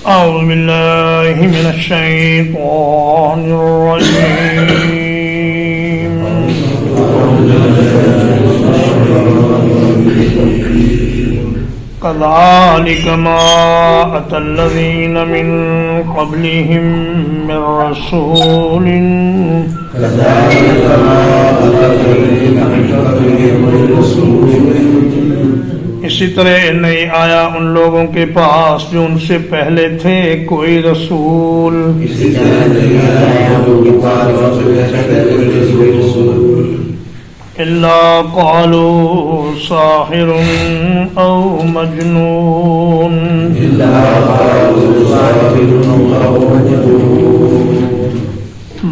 أعوذ بالله من الشيطان الرجيم كذلك ما أتى الذين من قبلهم من رسول اسی طرح نہیں آیا ان لوگوں کے پاس جو ان سے پہلے تھے کوئی رسول الا قالوا ساحر او مجنون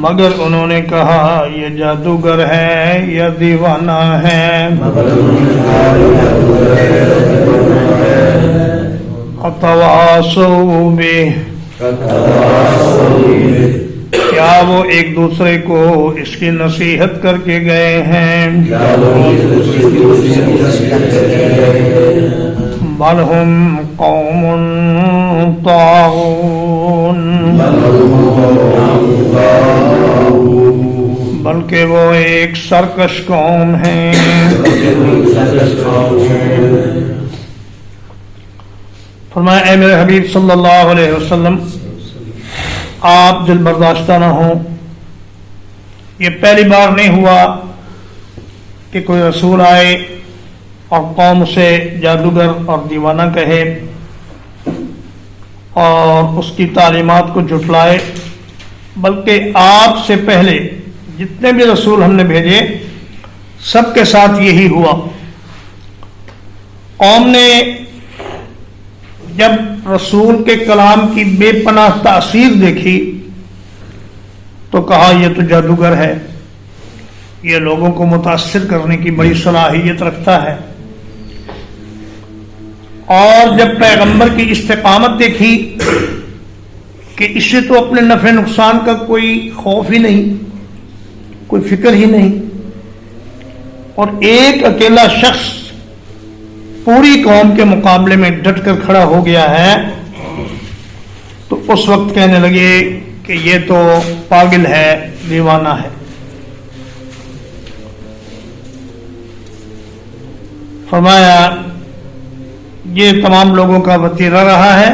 مگر انہوں نے کہا یہ جادوگر ہے یا دیوانہ ہے اتواصوا بہ کیا وہ ایک دوسرے کو اس کی نصیحت کر کے گئے ہیں بل ہم قوم طاغون بلکہ وہ ایک سرکش قوم ہیں فرمایا اے میرے حبیب صلی اللہ علیہ وسلم آپ دل برداشتہ نہ ہوں یہ پہلی بار نہیں ہوا کہ کوئی رسول آئے اور قوم سے جادوگر اور دیوانہ کہے اور اس کی تعلیمات کو جھٹلائے بلکہ آپ سے پہلے جتنے بھی رسول ہم نے بھیجے سب کے ساتھ یہی ہوا قوم نے جب رسول کے کلام کی بے پناہ تاثیر دیکھی تو کہا یہ تو جادوگر ہے یہ لوگوں کو متاثر کرنے کی بڑی صلاحیت رکھتا ہے اور جب پیغمبر کی استقامت دیکھی کہ اسے تو اپنے نفع نقصان کا کوئی خوف ہی نہیں کوئی فکر ہی نہیں اور ایک اکیلا شخص پوری قوم کے مقابلے میں ڈٹ کر کھڑا ہو گیا ہے تو اس وقت کہنے لگے کہ یہ تو پاگل ہے دیوانہ ہے فرمایا یہ تمام لوگوں کا وتیرہ رہا ہے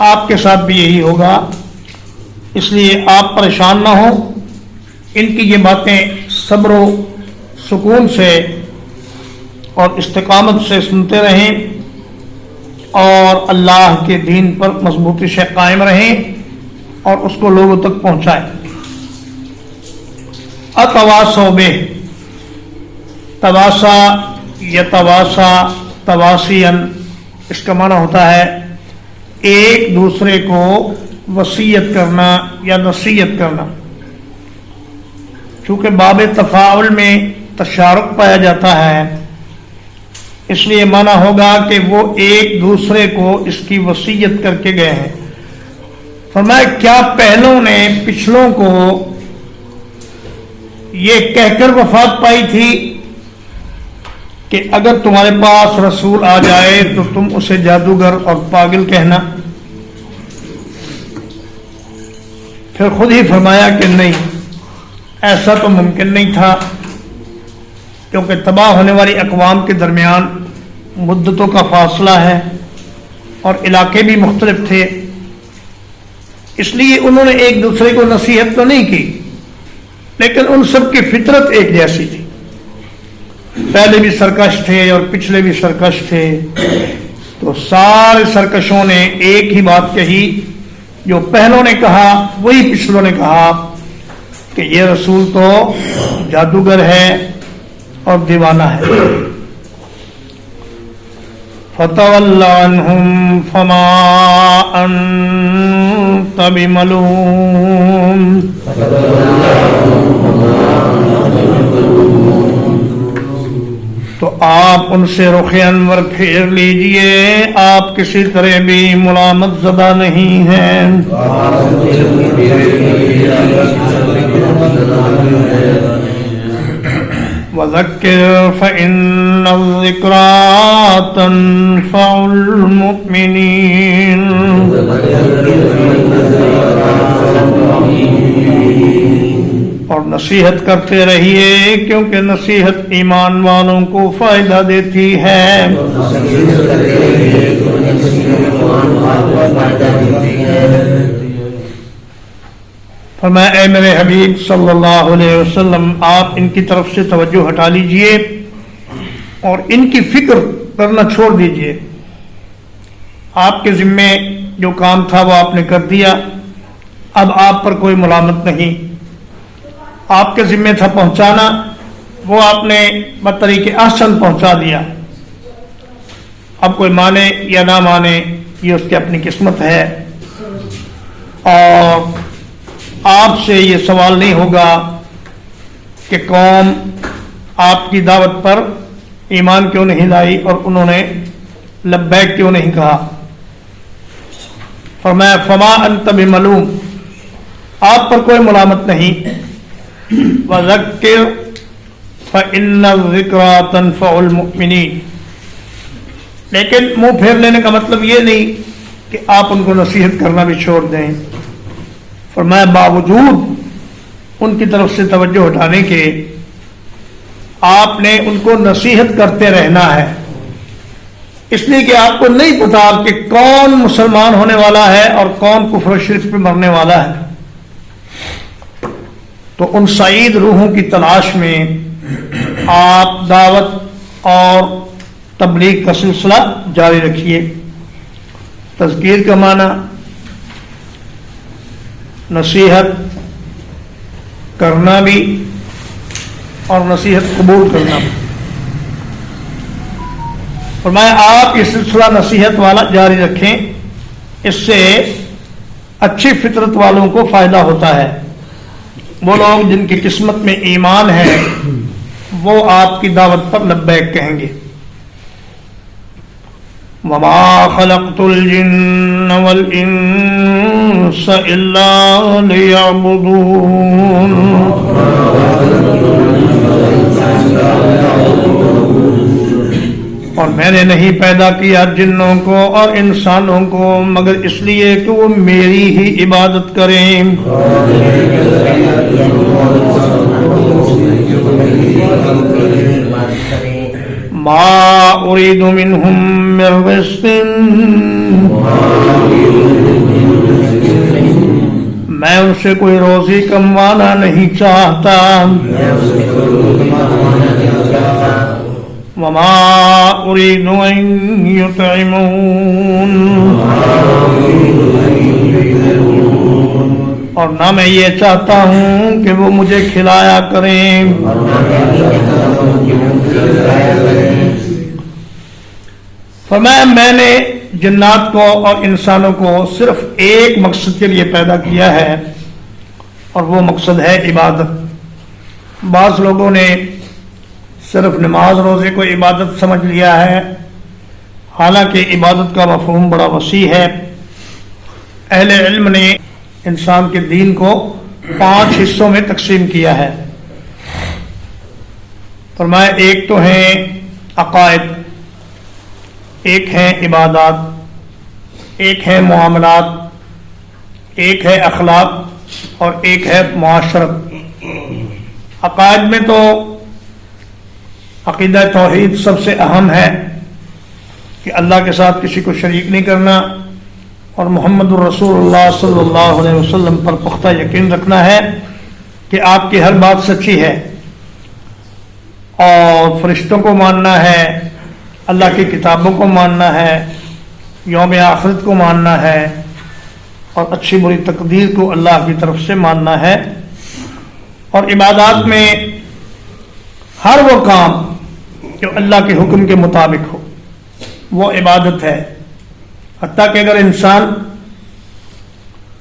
آپ کے ساتھ بھی یہی ہوگا اس لیے آپ پریشان نہ ہوں ان کی یہ باتیں صبر و سکون سے اور استقامت سے سنتے رہیں اور اللہ کے دین پر مضبوطی سے قائم رہیں اور اس کو لوگوں تک پہنچائیں اتواصوا بہ تواسا یتواسا تواسین اس کا معنی ہوتا ہے ایک دوسرے کو وصیت کرنا یا نصیحت کرنا چونکہ باب تفاعل میں تشارک پایا جاتا ہے اس لیے مانا ہوگا کہ وہ ایک دوسرے کو اس کی وصیت کر کے گئے ہیں فرمایا کیا پہلوں نے پچھلوں کو یہ کہہ کر وفات پائی تھی کہ اگر تمہارے پاس رسول آ جائے تو تم اسے جادوگر اور پاگل کہنا پھر خود ہی فرمایا کہ نہیں ایسا تو ممکن نہیں تھا کیونکہ تباہ ہونے والی اقوام کے درمیان مدتوں کا فاصلہ ہے اور علاقے بھی مختلف تھے اس لیے انہوں نے ایک دوسرے کو نصیحت تو نہیں کی لیکن ان سب کی فطرت ایک جیسی تھی پہلے بھی سرکش تھے اور پچھلے بھی سرکش تھے تو سارے سرکشوں نے ایک ہی بات کہی جو پہلوں نے کہا وہی پچھلوں نے کہا کہ یہ رسول تو جادوگر ہے اور دیوانہ ہے فَتَوَلَّ عَنْهُمْ فَمَا أَنْتَ بِمَلُومٍ تو آپ ان سے رخ انور پھیر لیجئے آپ کسی طرح بھی ملامت زدہ نہیں ہیں وَذَكِّرْ فَإِنَّ الذِّكْرَىٰ تَنفَعُ الْمُؤْمِنِينَ اور نصیحت کرتے رہیے کیونکہ نصیحت ایمان والوں کو فائدہ دیتی ہے۔ فرمایا اے میرے حبیب صلی اللہ علیہ وسلم آپ ان کی طرف سے توجہ ہٹا لیجئے اور ان کی فکر کرنا چھوڑ دیجئے۔ آپ کے ذمے جو کام تھا وہ آپ نے کر دیا، اب آپ پر کوئی ملامت نہیں۔ آپ کے ذمے تھا پہنچانا، وہ آپ نے بطریق احسن پہنچا دیا۔ اب کوئی مانے یا نہ مانے یہ اس کی اپنی قسمت ہے، اور آپ سے یہ سوال نہیں ہوگا کہ قوم آپ کی دعوت پر ایمان کیوں نہیں لائی اور انہوں نے لبیک کیوں نہیں کہا۔ فرمایا فما انت بملوم، آپ پر کوئی ملامت نہیں۔ وذکر فإن الذکریٰ تنفع المؤمنین، لیکن منہ پھیر لینے کا مطلب یہ نہیں کہ آپ ان کو نصیحت کرنا بھی چھوڑ دیں۔ فرمایا باوجود ان کی طرف سے توجہ ہٹانے کے آپ نے ان کو نصیحت کرتے رہنا ہے، اس لیے کہ آپ کو نہیں پتا کہ کون مسلمان ہونے والا ہے اور کون کفر و شرک پہ مرنے والا ہے۔ تو ان سعید روحوں کی تلاش میں آپ دعوت اور تبلیغ کا سلسلہ جاری رکھیے۔ تذکیر کا معنی نصیحت کرنا بھی اور نصیحت قبول کرنا بھی۔ فرمایا آپ یہ سلسلہ نصیحت والا جاری رکھیں، اس سے اچھی فطرت والوں کو فائدہ ہوتا ہے۔ وہ لوگ جن کی قسمت میں ایمان ہے وہ آپ کی دعوت پر لبیک کہیں گے۔ وَمَا خَلَقْتُ الْجِنَّ وَالْإِنسَ إِلَّا لِيَعْبُدُونَ، اور میں نے نہیں پیدا کیا جنوں کو اور انسانوں کو مگر اس لیے کہ وہ میری ہی عبادت کریں۔ ما اريد منهم من رزق، میں ان سے کوئی روزی کموانا نہیں چاہتا۔ وما اريد ان يطعمون، اور نہ میں یہ چاہتا ہوں کہ وہ مجھے کھلایا کریں۔ فرمایا میں نے جنات کو اور انسانوں کو صرف ایک مقصد کے لیے پیدا کیا ہے، اور وہ مقصد ہے عبادت۔ بعض لوگوں نے صرف نماز روزے کو عبادت سمجھ لیا ہے، حالانکہ عبادت کا مفہوم بڑا وسیع ہے۔ اہل علم نے انسان کے دین کو 5 حصوں میں تقسیم کیا ہے۔ فرمایا ایک تو ہیں عقائد، ایک ہے عبادات، ایک ہے معاملات، ایک ہے اخلاق اور ایک ہے معاشرت۔ عقائد میں تو عقیدہ توحید سب سے اہم ہے کہ اللہ کے ساتھ کسی کو شریک نہیں کرنا، اور محمد الرسول اللہ صلی اللہ علیہ وسلم پر پختہ یقین رکھنا ہے کہ آپ کی ہر بات سچی ہے، اور فرشتوں کو ماننا ہے، اللہ کی کتابوں کو ماننا ہے، یوم آخرت کو ماننا ہے، اور اچھی بری تقدیر کو اللہ کی طرف سے ماننا ہے۔ اور عبادات میں ہر وہ کام جو اللہ کے حکم کے مطابق ہو وہ عبادت ہے، حتیٰ کہ اگر انسان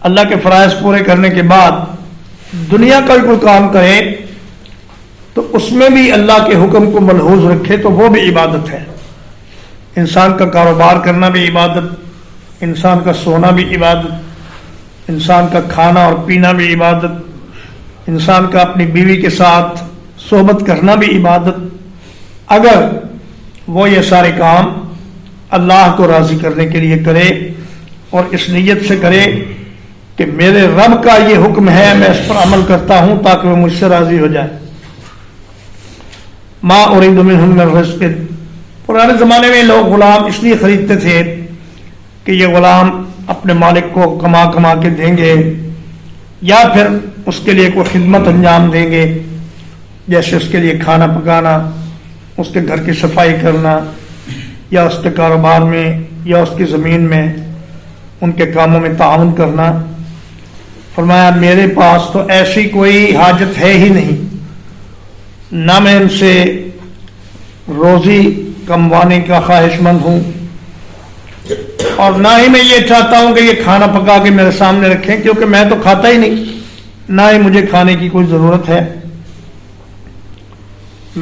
اللہ کے فرائض پورے کرنے کے بعد دنیا کا کوئی کام کرے تو اس میں بھی اللہ کے حکم کو ملحوظ رکھے تو وہ بھی عبادت ہے۔ انسان کا کاروبار کرنا بھی عبادت، انسان کا سونا بھی عبادت، انسان کا کھانا اور پینا بھی عبادت، انسان کا اپنی بیوی کے ساتھ صحبت کرنا بھی عبادت، اگر وہ یہ سارے کام اللہ کو راضی کرنے کے لیے کرے اور اس نیت سے کرے کہ میرے رب کا یہ حکم ہے، میں اس پر عمل کرتا ہوں تاکہ وہ مجھ سے راضی ہو جائے۔ ما اريد منهم من رزق، پرانے زمانے میں لوگ غلام اس لیے خریدتے تھے کہ یہ غلام اپنے مالک کو کما کما کے دیں گے، یا پھر اس کے لیے کوئی خدمت انجام دیں گے، جیسے اس کے لیے کھانا پکانا، اس کے گھر کی صفائی کرنا، یا اس کے کاروبار میں یا اس کی زمین میں ان کے کاموں میں تعاون کرنا۔ فرمایا میرے پاس تو ایسی کوئی حاجت ہے ہی نہیں، نہ میں ان سے روزی کموانے کا خواہش مند ہوں، اور نہ ہی میں یہ چاہتا ہوں کہ یہ کھانا پکا کے میرے سامنے رکھیں، کیونکہ میں تو کھاتا ہی نہیں، نہ ہی مجھے کھانے کی کوئی ضرورت ہے۔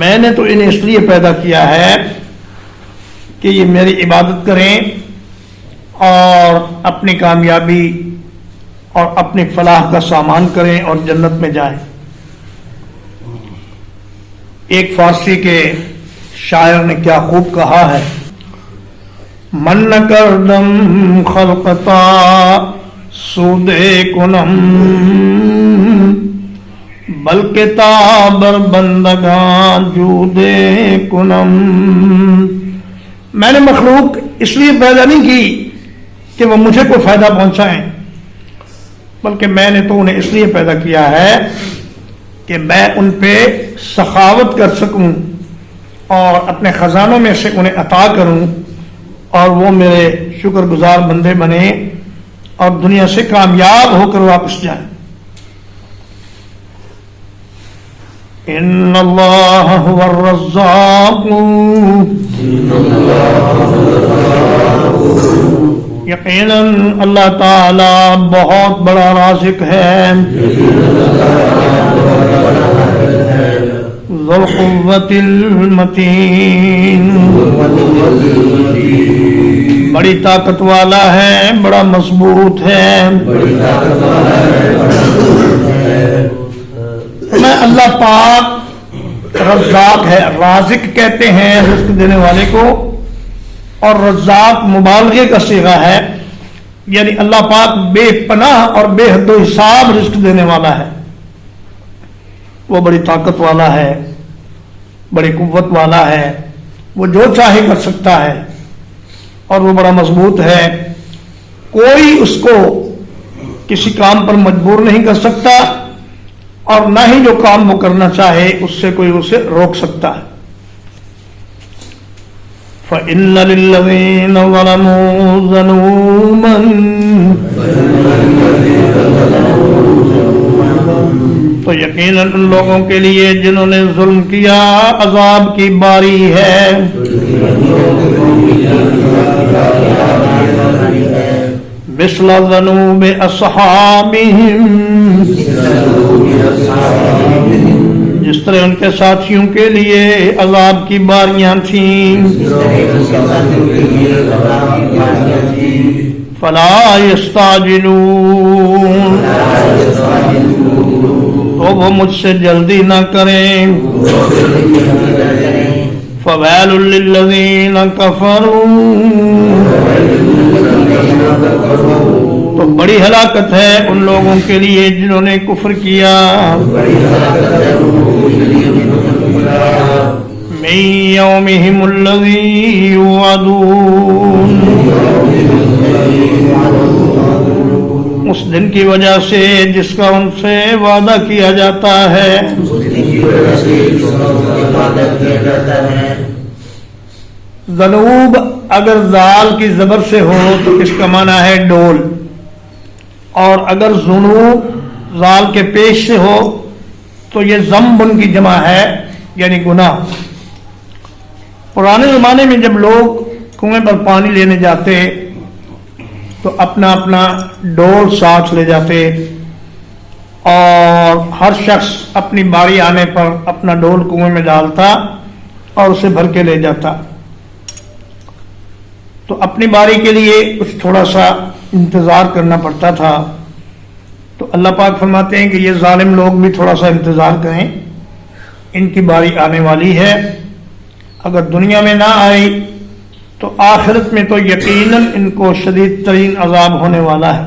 میں نے تو انہیں اس لیے پیدا کیا ہے کہ یہ میری عبادت کریں اور اپنی کامیابی اور اپنی فلاح کا سامان کریں اور جنت میں جائیں۔ ایک فارسی کے شاعر نے کیا خوب کہا ہے، من نہ کردم خلقتا سودے کنم بلکہ تابر بندگان جودے کنم، میں نے مخلوق اس لیے پیدا نہیں کی کہ وہ مجھے کوئی فائدہ پہنچائیں، بلکہ میں نے تو انہیں اس لیے پیدا کیا ہے کہ میں ان پہ سخاوت کر سکوں اور اپنے خزانوں میں سے انہیں عطا کروں، اور وہ میرے شکر گزار بندے بنے اور دنیا سے کامیاب ہو کر واپس جائیں۔ ان اللہ هو الرزاق، یقیناً اللہ تعالی بہت بڑا رازق ہے، ذو القوة المتین، بڑی طاقت والا ہے، بڑا مضبوط ہے۔ میں اللہ پاک رزاق ہے، رازق کہتے ہیں رزق دینے والے کو، اور رزاق مبالغے کا صیغہ ہے، یعنی اللہ پاک بے پناہ اور بے حد و حساب رزق دینے والا ہے۔ وہ بڑی طاقت والا ہے، بڑی قوت والا ہے، وہ جو چاہے کر سکتا ہے، اور وہ بڑا مضبوط ہے، کوئی اس کو کسی کام پر مجبور نہیں کر سکتا، اور نہ ہی جو کام وہ کرنا چاہے اس سے کوئی اسے روک سکتا ہے۔ فَإِنَّ لِلَّذِينَ ظَلَمُوا ذَنُوبًا، تو یقیناً ان لوگوں کے لیے جنہوں نے ظلم کیا عذاب کی باری ہے۔ مثل ذنوب اصحابہم، جس طرح ان کے ساتھیوں کے لیے عذاب کی باریاں تھیں۔ فلا یستعجلون، تو وہ مجھ سے جلدی نہ کریں۔ فویل للذین کفروا، تو بڑی ہلاکت ہے ان لوگوں کے لیے جنہوں نے کفر کیا۔ من یومہم الذی یوعدون، اس دن کی وجہ سے جس کا ان سے وعدہ کیا جاتا ہے۔ ذنوب اگر زال کی زبر سے ہو تو اس کا معنی ہے ڈول، اور اگر ذنوب زال کے پیش سے ہو تو یہ ذنب کی جمع ہے، یعنی گناہ۔ پرانے زمانے میں جب لوگ کنویں پر پانی لینے جاتے تو اپنا اپنا ڈول ساتھ لے جاتے، اور ہر شخص اپنی باری آنے پر اپنا ڈول کنویں میں ڈالتا اور اسے بھر کے لے جاتا۔ تو اپنی باری کے لیے کچھ تھوڑا سا انتظار کرنا پڑتا تھا۔ تو اللہ پاک فرماتے ہیں کہ یہ ظالم لوگ بھی تھوڑا سا انتظار کریں، ان کی باری آنے والی ہے۔ اگر دنیا میں نہ آئی تو آخرت میں تو یقیناً ان کو شدید ترین عذاب ہونے والا ہے۔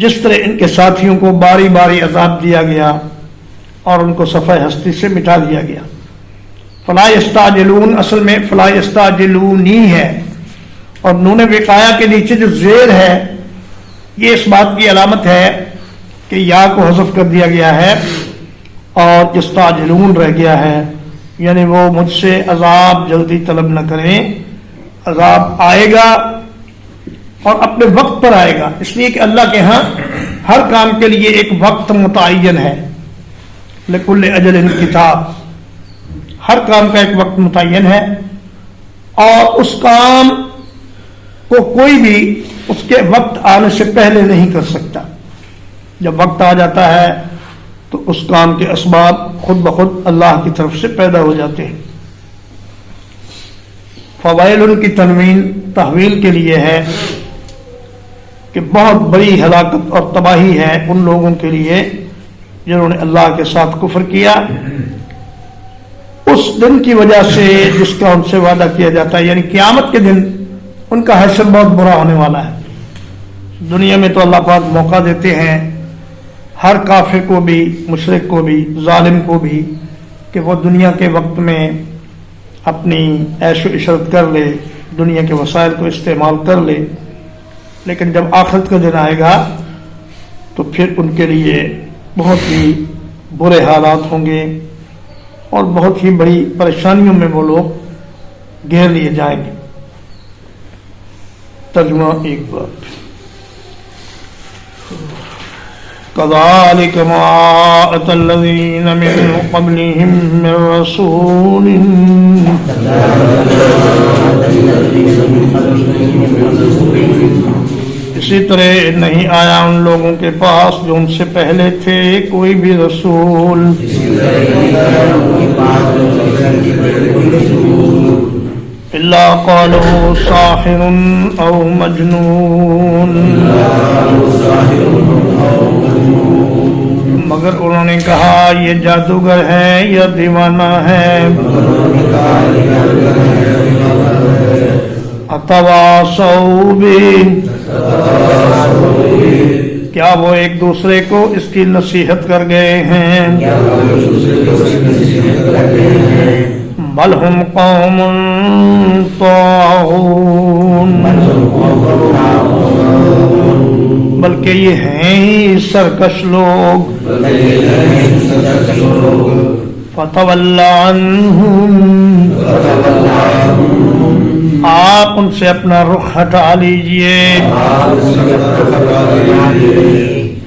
جس طرح ان کے ساتھیوں کو باری باری عذاب دیا گیا اور ان کو صفحہ ہستی سے مٹا دیا گیا. فلا یستعجلون اصل میں فلا یستعجلونی ہے، اور نون وقایا کے نیچے جو زیر ہے یہ اس بات کی علامت ہے کہ یا کو حذف کر دیا گیا ہے اور یستعجلون رہ گیا ہے، یعنی وہ مجھ سے عذاب جلدی طلب نہ کریں. عذاب آئے گا اور اپنے وقت پر آئے گا، اس لیے کہ اللہ کے ہاں ہر کام کے لیے ایک وقت متعین ہے. لکل اجل کتاب، ہر کام کا ایک وقت متعین ہے، اور اس کام کو کوئی بھی اس کے وقت آنے سے پہلے نہیں کر سکتا. جب وقت آ جاتا ہے تو اس کام کے اسباب خود بخود اللہ کی طرف سے پیدا ہو جاتے ہیں. فوائل کی تنوین تحویل کے لیے ہے کہ بہت بڑی ہلاکت اور تباہی ہے ان لوگوں کے لیے جنہوں نے اللہ کے ساتھ کفر کیا اس دن کی وجہ سے جس کا ان سے وعدہ کیا جاتا ہے، یعنی قیامت کے دن ان کا حشر بہت برا ہونے والا ہے. دنیا میں تو اللہ پاک موقع دیتے ہیں ہر کافر کو بھی، مشرک کو بھی، ظالم کو بھی، کہ وہ دنیا کے وقت میں اپنی عیش و عشرت کر لے، دنیا کے وسائل کو استعمال کر لے، لیکن جب آخرت کا دن آئے گا تو پھر ان کے لیے بہت ہی برے حالات ہوں گے اور بہت ہی بڑی پریشانیوں میں وہ لوگ گھیر لیے جائیں گے. ترجمہ ایک بار. كذلك ما أتى الذين من قبلهم من رسول اسی طرح نہیں آیا ان لوگوں کے پاس جو ان سے پہلے تھے کوئی بھی رسول الا قالوا ساحر او مجنون، مگر انہوں نے کہا یہ جادوگر ہے یا دیوانہ ہے. اتواصوا به، کیا وہ ایک دوسرے کو اس کی نصیحت کر گئے ہیں. بل ہم قوم طاغون، بلکہ یہ ہیں ہی سرکش لوگ. فتول عنہم، آپ ان سے اپنا رخ ہٹا لیجئے.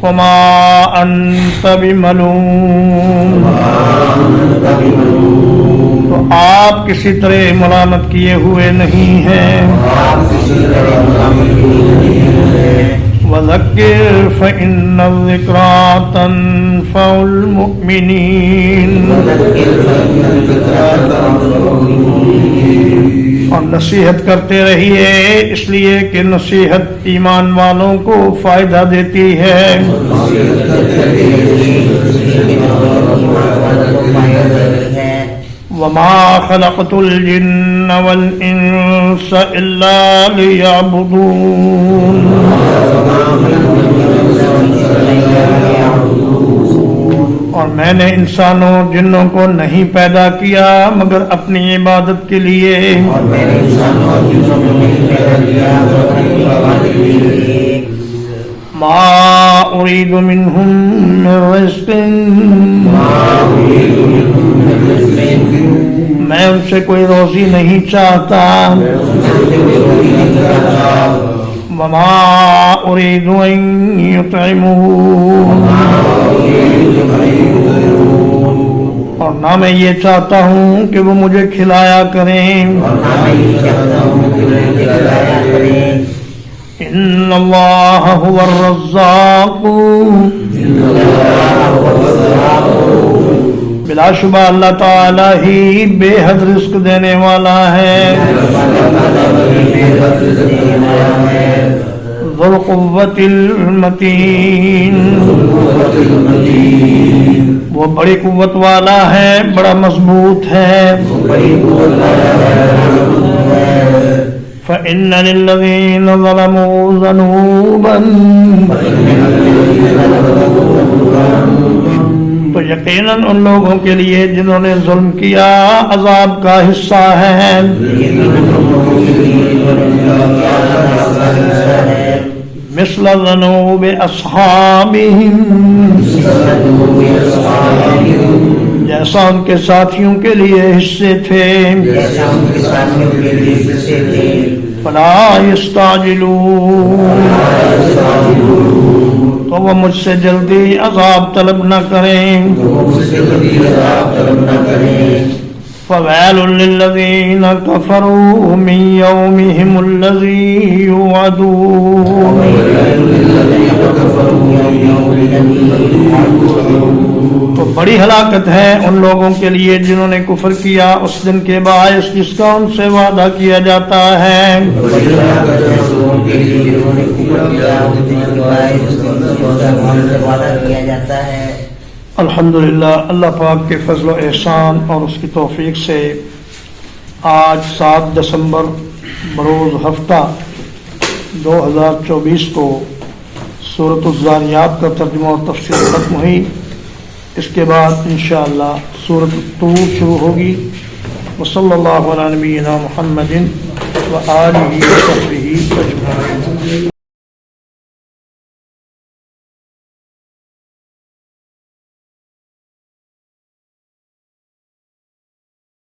فما انت بملوم، تو آپ کسی طرح ملامت کیے ہوئے نہیں ہیں. وذکر فإن الذکریٰ تنفع المؤمنین، اور نصیحت کرتے رہیے اس لیے کہ نصیحت ایمان والوں کو فائدہ دیتی ہے. وما خلقت الجن والانس الا ليعبدون، اور میں نے انسانوں جنوں کو نہیں پیدا کیا مگر اپنی عبادت کے لیے. ما اريد منهم من رزق، میں ان سے کوئی روزی نہیں چاہتا. وما اريد ان يطعمون، اور نہ میں یہ چاہتا ہوں کہ وہ مجھے کھلایا کریں. ان اللہ هو الرزاق، بلا شبہ اللہ تعالی ہی بے حد رزق دینے والا ہے. ذو القوة المتین، وہ بڑی قوت والا ہے، بڑا مضبوط ہے. فإن للذين ظلموا ذنوبا تو یقیناً ان لوگوں کے لیے جنہوں نے ظلم کیا عذاب کا حصہ ہے. مثل ذنوب اصحابہم جیسا ان کے ساتھیوں کے لیے حصے تھے. فلا یستعجلون تو وہ مجھ سے جلدی عذاب طلب نہ کریں. فویل للذین کفروا من یومہم الذی یوعدون تو بڑی ہلاکت ہے ان لوگوں کے لیے جنہوں نے کفر کیا اس دن کے باعث جس کا ان سے وعدہ کیا جاتا ہے. الحمدللہ اللہ پاک کے فضل و احسان اور اس کی توفیق سے آج 7 دسمبر بروز ہفتہ 2024 کو سورۃ الذاریات کا ترجمہ اور تفسیر ختم ہوئی. اس کے بعد انشاءاللہ سورۃ الطور شروع ہوگی. وصلی اللہ علی نبینا محمد وآلہ وصحبہ.